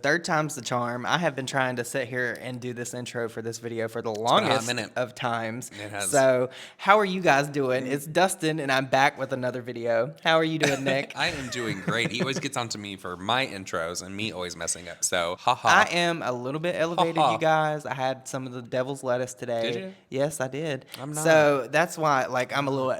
third time's the charm. I have been trying to sit here and do this intro for this video for the longest of times. It has. So how are you guys doing? It's Dustin, and I'm back with another video. How are you doing, Nick? I am doing great. He always gets onto me for my intros and me always messing up. So, haha. I am a little bit elevated, you guys. I had some of the devil's lettuce today. Did you? Yes, I did. I'm not. So that's why, like, I'm a little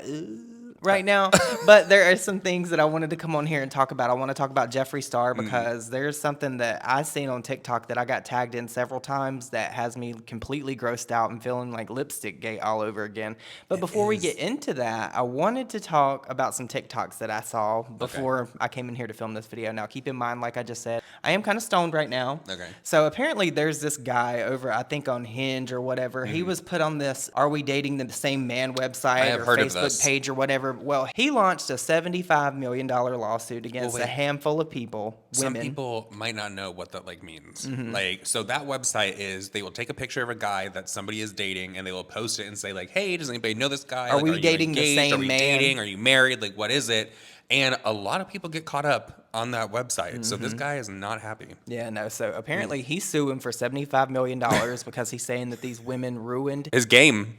right now. But there are some things that I wanted to come on here and talk about. I want to talk about Jeffree Star because there's something that I seen on TikTok that I got tagged in several times that has me completely grossed out and feeling like lipstick gate all over again. But before we get into that, I wanted to talk about some TikToks that I saw before I came in here to film this video. Now, keep in mind, like I just said, I am kind of stoned right now. Okay. So apparently there's this guy over, I think on Hinge or whatever. He was put on this Are We Dating the Same Man website or Facebook page or whatever. Well, he launched a $75 million lawsuit against a handful of people, women. Some people might not know what that means. Like, so that website is, they will take a picture of a guy that somebody is dating and they will post it and say like, hey, does anybody know this guy? Are we dating the same man? Are we dating? Are you married? Like, what is it? And a lot of people get caught up on that website. So this guy is not happy. Yeah, no. So apparently he's suing for $75 million because he's saying that these women ruined his game.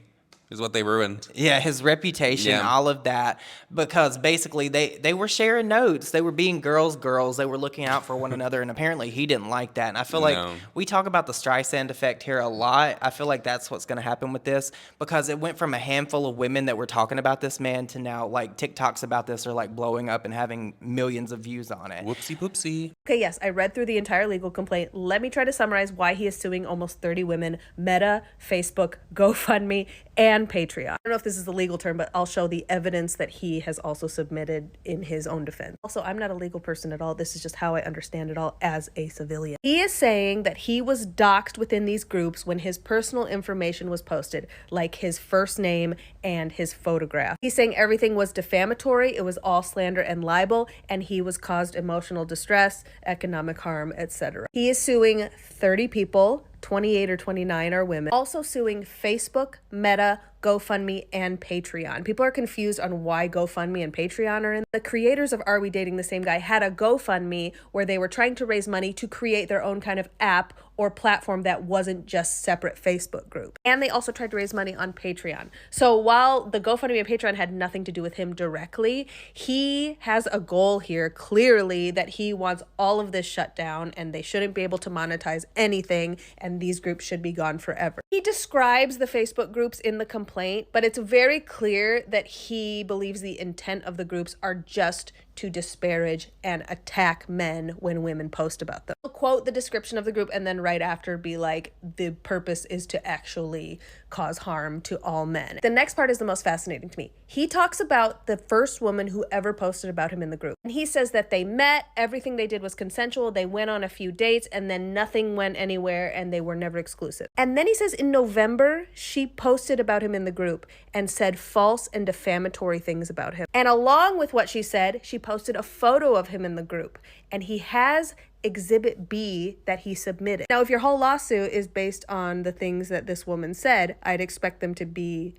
Is what they ruined. Yeah, his reputation, all of that. Because basically they were sharing notes. They were being girls. They were looking out for one another. And apparently he didn't like that. And I feel like we talk about the Streisand effect here a lot. I feel like that's what's going to happen with this. Because it went from a handful of women that were talking about this man to now like TikToks about this are like blowing up and having millions of views on it. Whoopsie poopsie. Okay, yes, I read through the entire legal complaint. Let me try to summarize why he is suing almost 30 women: Meta, Facebook, GoFundMe, and Patreon. I don't know if this is the legal term, but I'll show the evidence that he has also submitted in his own defense. Also, I'm not a legal person at all. This is just how I understand it all as a civilian. He is saying that he was doxxed within these groups when his personal information was posted, like his first name and his photograph. He's saying everything was defamatory, it was all slander and libel, and he was caused emotional distress, economic harm, etc. He is suing 30 people. 28 or 29 are women. Also suing Facebook, Meta, GoFundMe, and Patreon. People are confused on why GoFundMe and Patreon are in. The creators of Are We Dating the Same Guy had a GoFundMe where they were trying to raise money to create their own kind of app or platform that wasn't just separate Facebook group. And they also tried to raise money on Patreon. So while the GoFundMe and Patreon had nothing to do with him directly, he has a goal here, clearly, that he wants all of this shut down and they shouldn't be able to monetize anything and these groups should be gone forever. He describes the Facebook groups in the complaint, but it's very clear that he believes the intent of the groups are just to disparage and attack men when women post about them. He'll quote the description of the group and then right after be like, the purpose is to actually cause harm to all men. The next part is the most fascinating to me. He talks about the first woman who ever posted about him in the group. And he says that they met, everything they did was consensual, they went on a few dates, and then nothing went anywhere and they were never exclusive. And then he says in November, she posted about him in the group and said false and defamatory things about him. And along with what she said, she posted a photo of him in the group. And he has Exhibit B that he submitted. Now, if your whole lawsuit is based on the things that this woman said, I'd expect them to be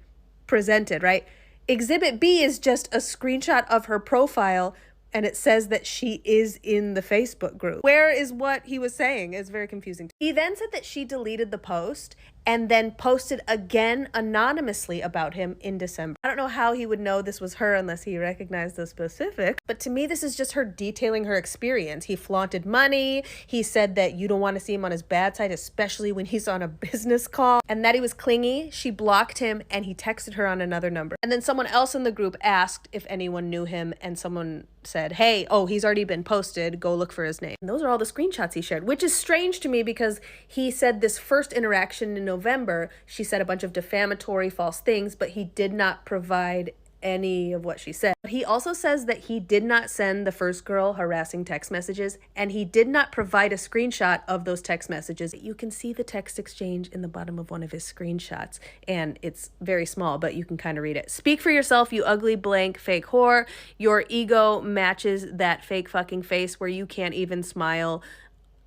presented, right? Exhibit B is just a screenshot of her profile and it says that she is in the Facebook group. Where is what he was saying? It's very confusing. He then said that she deleted the post and then posted again anonymously about him in December. I don't know how he would know this was her unless he recognized the specific, but to me, this is just her detailing her experience. He flaunted money. He said that you don't want to see him on his bad side, especially when he's on a business call, and that he was clingy. She blocked him and he texted her on another number. And then someone else in the group asked if anyone knew him and someone said, hey, oh, he's already been posted. Go look for his name. And those are all the screenshots he shared, which is strange to me because he said this first interaction in November, she said a bunch of defamatory false things, but he did not provide any of what she said. But he also says that he did not send the first girl harassing text messages, and he did not provide a screenshot of those text messages. You can see the text exchange in the bottom of one of his screenshots, and it's very small, but you can kind of read it. Speak for yourself, you ugly blank fake whore. Your ego matches that fake fucking face where you can't even smile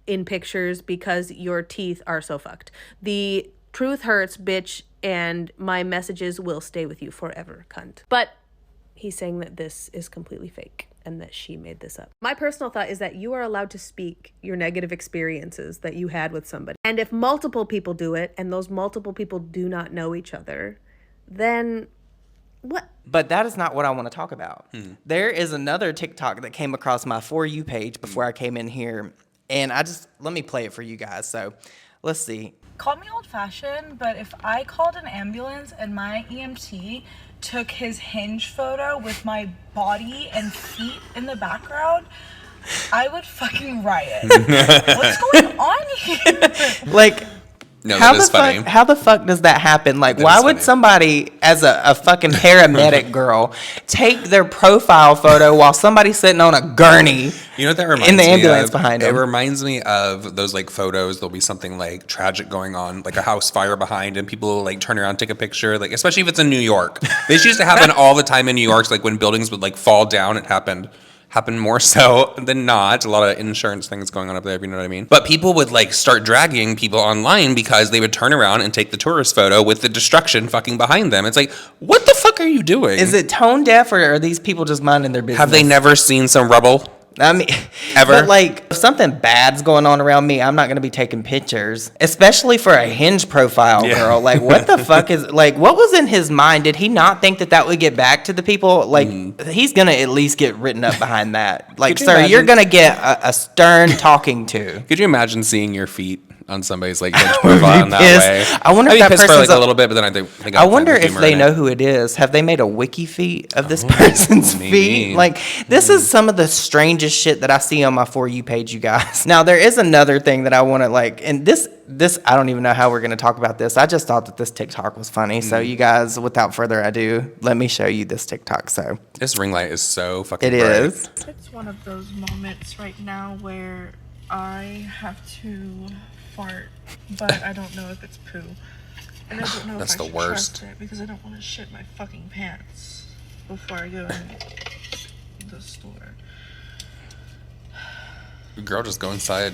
in pictures because your teeth are so fucked. The truth hurts, bitch, and my messages will stay with you forever, cunt. But he's saying that this is completely fake and that she made this up. My personal thought is that you are allowed to speak your negative experiences that you had with somebody. And if multiple people do it and those multiple people do not know each other, then what? But that is not what I want to talk about. There is another TikTok that came across my For You page before I came in here. And let me play it for you guys. So let's see. Call me old-fashioned, but if I called an ambulance and my EMT took his hinge photo with my body and feet in the background, I would fucking riot. What's going on here? Like, No, how that is the funny. fuck? How the fuck does that happen? Like, That why is would funny. somebody, as a fucking paramedic girl, take their profile photo while somebody's sitting on a gurney? You know what that reminds in the me ambulance of? behind It him. reminds me of those like photos. There'll be something like tragic going on, like a house fire behind, and people will like turn around, take a picture. Like especially if it's in New York, this used to happen all the time in New York. So, like when buildings would like fall down, it happened more so than not. A lot of insurance things going on up there, if you know what I mean. But people would like start dragging people online because they would turn around and take the tourist photo with the destruction fucking behind them. It's like, what the fuck are you doing? Is it tone deaf, or are these people just minding their business? Have they never seen some rubble? I mean, Ever? But like, if something bad's going on around me, I'm not gonna be taking pictures, especially for a Hinge profile, Yeah. girl. Like, what the fuck is like? What was in his mind? Did he not think that would get back to the people? Like, he's gonna at least get written up behind that. Like, Could you sir, you're imagine- gonna get a stern talking to. Could you imagine seeing your feet on somebody's like Hinge profile in that pissed. way? I wonder if I'd be that pissed for person's like a- a little bit, but then I think I wonder if they know who it is. Have they made a wiki feet of this person's maybe. feet? Like, this is some of the strangest shit that I see on my For You page, you guys. Now, there is another thing that I want to like, and this I don't even know how we're going to talk about this. I just thought that this TikTok was funny. So, you guys, without further ado, let me show you this TikTok. So, This ring light is so fucking it bright. is. It's one of those moments right now where I have to fart, but I don't know if it's poo. And I don't know That's if I the should worst. trust it because I don't want to shit my fucking pants before I go in the store. Girl, just go inside.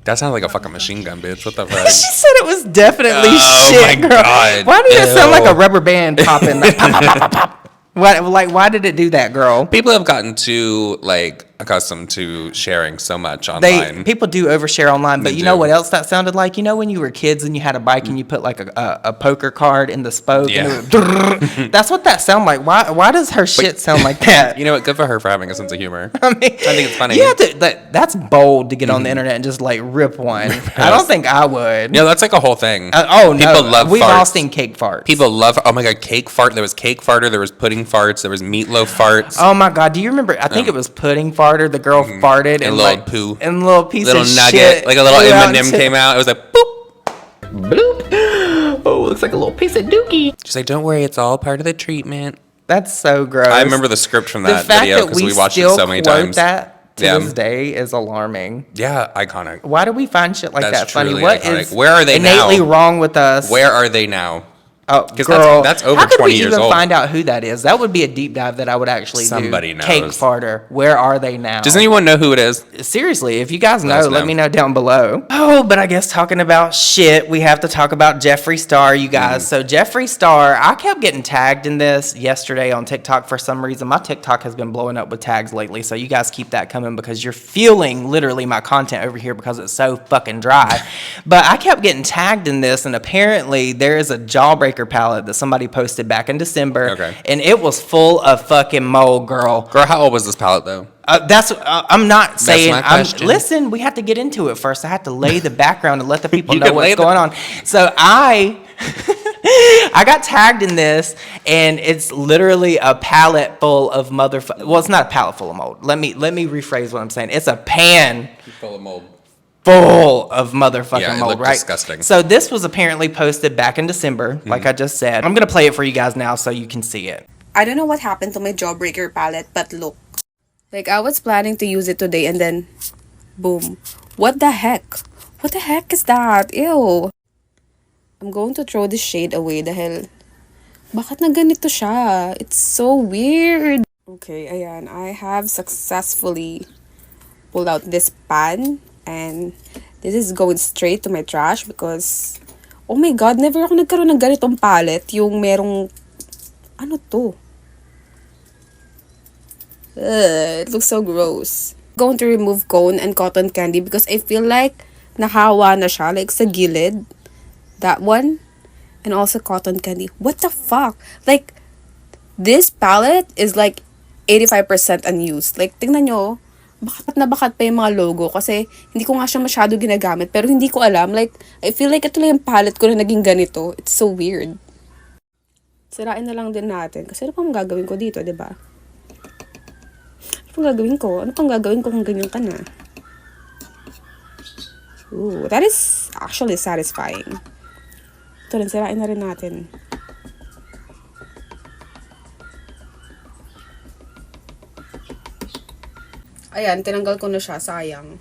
That sounds like a fucking machine gun, bitch. What the fuck? She said it was definitely Oh shit, my girl. God. Why did it sound like a Ew. rubber band popping? Like, pop, pop, pop, pop, pop. Why did it do that, girl? People have gotten too like accustomed to sharing so much They online. people do overshare online, but They you know do. what else that sounded like? You know when you were kids and you had a bike and you put like a poker card in the spoke? Yeah. And it would, that's what that sound like. Why does her shit sound like that? You know what? Good for her for having a sense of humor. I mean, I think it's funny. You have to, that's bold to get on the internet and just like rip one. I don't think I would. No, that's like a whole thing. Oh no, People love we've farts. all seen cake farts. People love. Oh my god, cake fart. There was cake farter. There was pudding farts. There was meatloaf farts. Oh my god, do you remember? I think it was pudding farter. The girl farted and a little like poo. and a little piece Little of nugget, shit like a little flew out M&M into- came out. It was like boop. Bloop. Oh, looks like a little piece of dookie. She's like, "Don't worry, it's all part of the treatment." That's so gross. I remember the script from the that fact video that because we we watched it still so many quote times. that to Yeah. this day is alarming. Yeah, iconic. Why do we find shit like That's that funny? truly What iconic. is Where are they innately now? wrong with us? Where are they now? Oh, 'Cause girl, that's over how could 20 we years even old. find out who that is? That would be a deep dive that I would actually Somebody do. knows. Cake farter. Where are they now? Does anyone know who it is? Seriously, if you guys know, us let know. me know down below. Oh, but I guess talking about shit, we have to talk about Jeffree Star, you guys. So Jeffree Star, I kept getting tagged in this yesterday on TikTok for some reason. My TikTok has been blowing up with tags lately, so you guys keep that coming because you're fueling literally my content over here because it's so fucking dry. But I kept getting tagged in this, and apparently there is a Jawbreaker palette that somebody posted back in December, Okay. and it was full of fucking mold, girl. Girl, how old was this palette though? I'm not saying. my question. Listen, we have to get into it first. I have to lay the background and let the people You know can lay what's the- going on. So I got tagged in this, and it's literally a palette full of motherfucker. Well, it's not a palette full of mold. Let me rephrase what I'm saying. It's a pan Full of mold. full of motherfucking Yeah, it mold, looked right? disgusting. So this was apparently posted back in December, like I just said. I'm gonna play it for you guys now so you can see it. I don't know what happened to my Jawbreaker palette, but look. Like, I was planning to use it today and then, boom. What the heck? What the heck is that? Ew. I'm going to throw this shade away dahil, bakit na ganito siya? It's so weird. Okay, ayan. I have successfully pulled out this pan and this is going straight to my trash because, oh my god, never ako nagkaroon ng ganitong palette. Yung merong, ano to? Ugh, it looks so gross. Going to remove cone and cotton candy because I feel like nahawa na siya, like sa gilid. That one. And also cotton candy. What the fuck? Like, this palette is like 85% unused. Like, tingnan nyo, bakat na bakat pa yung mga logo kasi hindi ko nga siya masyado ginagamit. Pero hindi ko alam. Like, I feel like ito lang yung palette ko na naging ganito. It's so weird. Sirain na lang din natin. Kasi ano pang gagawin ko dito, diba? Ano pang gagawin ko? Ano pang gagawin ko kung ganyan ka na? Ooh, that is actually satisfying. Ito rin, sirain na rin natin. Ayan, tinanggal ko na siya. Sayang.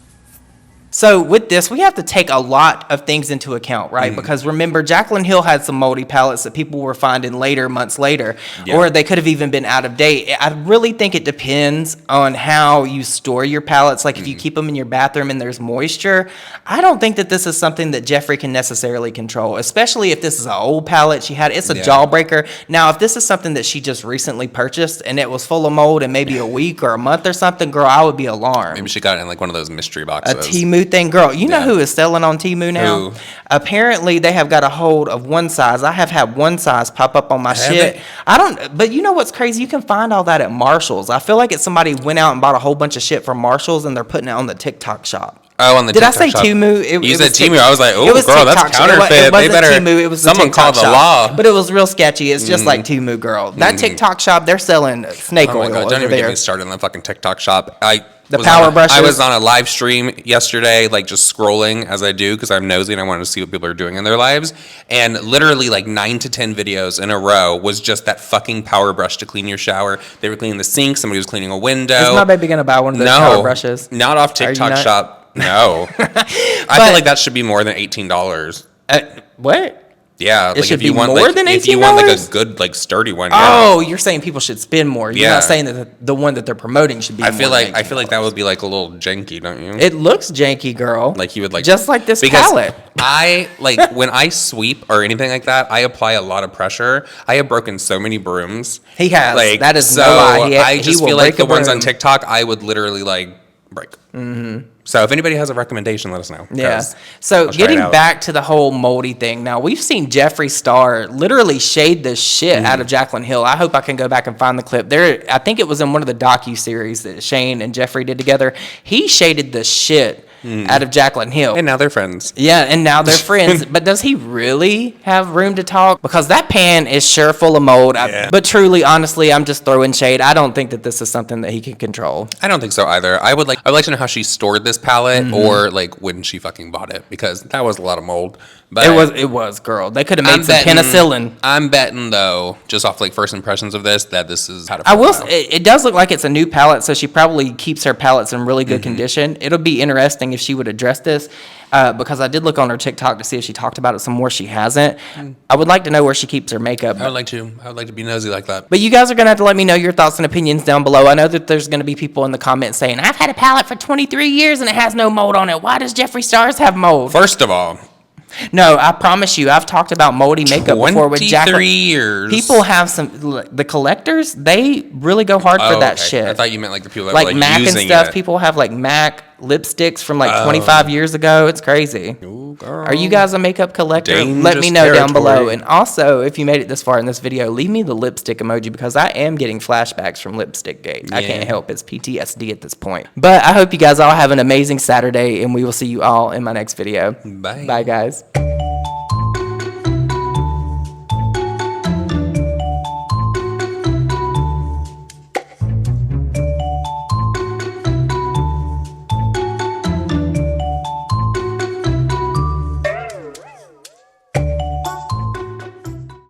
So with this, we have to take a lot of things into account, right? Because remember, Jaclyn Hill had some moldy palettes that people were finding later, months later, or they could have even been out of date. I really think it depends on how you store your palettes. Like if you keep them in your bathroom and there's moisture, I don't think that this is something that Jeffree can necessarily control, especially if this is an old palette she had. It's a jawbreaker. Now, if this is something that she just recently purchased and it was full of mold in maybe a week or a month or something, girl, I would be alarmed. Maybe she got it in like one of those mystery boxes. A Temu thing, girl. You know who is selling on Temu now? Who? Apparently, they have got a hold of one size. I have had one size pop up on my shit. I don't. But you know what's crazy? You can find all that at Marshalls. I feel like it's somebody went out and bought a whole bunch of shit from Marshalls and they're putting it on the TikTok shop. Oh, on the Did TikTok I say shop. Temu? You said Temu. I was like, oh, it was girl, that's TikTok shop. counterfeit. It wasn't They better. Temu. It was the Someone TikTok called the shop. law. But it was real sketchy. It's just like Temu, girl. That TikTok shop, they're selling snake Oh oil my god! Don't over even get there. me started on the fucking TikTok shop. The power brushes. I was on a live stream yesterday, like just scrolling as I do because I'm nosy and I wanted to see what people are doing in their lives. And literally, like 9 to 10 videos in a row was just that fucking power brush to clean your shower. They were cleaning the sink. Somebody was cleaning a window. Is my baby gonna buy one of those power brushes? Not off Are you TikTok not? shop. No, I feel like that should be more than $18. What? Yeah, like should if you be want more like than if you want like a $18? good like sturdy one. Oh, you're saying people should spend more. You're Yeah. not saying that the one that they're promoting should be. I feel more than like that $18. would be like a little janky, don't you? It looks janky, girl. Like you would like just like this because palette. I like when I sweep or anything like that, I apply a lot of pressure. I have broken so many brooms. He has. Like That is so no lie. I He just will feel like break the a ones on broom. TikTok I would literally like break. Mm-hmm. So if anybody has a recommendation, let us know. Yeah. 'cause So I'll try it getting out. back to the whole moldy thing, now we've seen Jeffree Star literally shade the shit out of Jaclyn Hill. I hope I can go back and find the clip. There, I think it was in one of the docu-series that Shane and Jeffree did together. He shaded the shit out of Jaclyn Hill. And now they're friends. Yeah, and now they're friends. But does he really have room to talk? Because that pan is sure full of mold. Yeah. But truly, honestly, I'm just throwing shade. I don't think that this is something that he can control. I don't think so either. I'd like to know how she stored this palette or like when she fucking bought it because that was a lot of mold. But It was, girl. They could have made some penicillin. I'm betting though, just off like first impressions of this, that this is how to. I will. It does look like it's a new palette, so she probably keeps her palettes in really good condition. It'll be interesting if she would address this, because I did look on her TikTok to see if she talked about it some more. She hasn't. I would like to know where she keeps her makeup. I would like to be nosy like that. But you guys are gonna have to let me know your thoughts and opinions down below. I know that there's gonna be people in the comments saying, "I've had a palette for 23 years and it has no mold on it. Why does Jeffree Star's have mold?" First of all, No, I promise you, I've talked about moldy makeup before with Jaclyn. 23 years. People have the collectors. They really go hard for that shit. I thought you meant like the people that like were like MAC and using stuff. it. People have like MAC lipsticks from like 25 years ago. It's crazy. Ooh, girl. Are you guys a makeup collector? Let me Dangerous know down below. territory. And also, if you made it this far in this video, leave me the lipstick emoji because I am getting flashbacks from Lipstick Gate. I can't help it. It's PTSD at this point. But I hope you guys all have an amazing Saturday, and we will see you all in my next video. Bye. Bye, guys.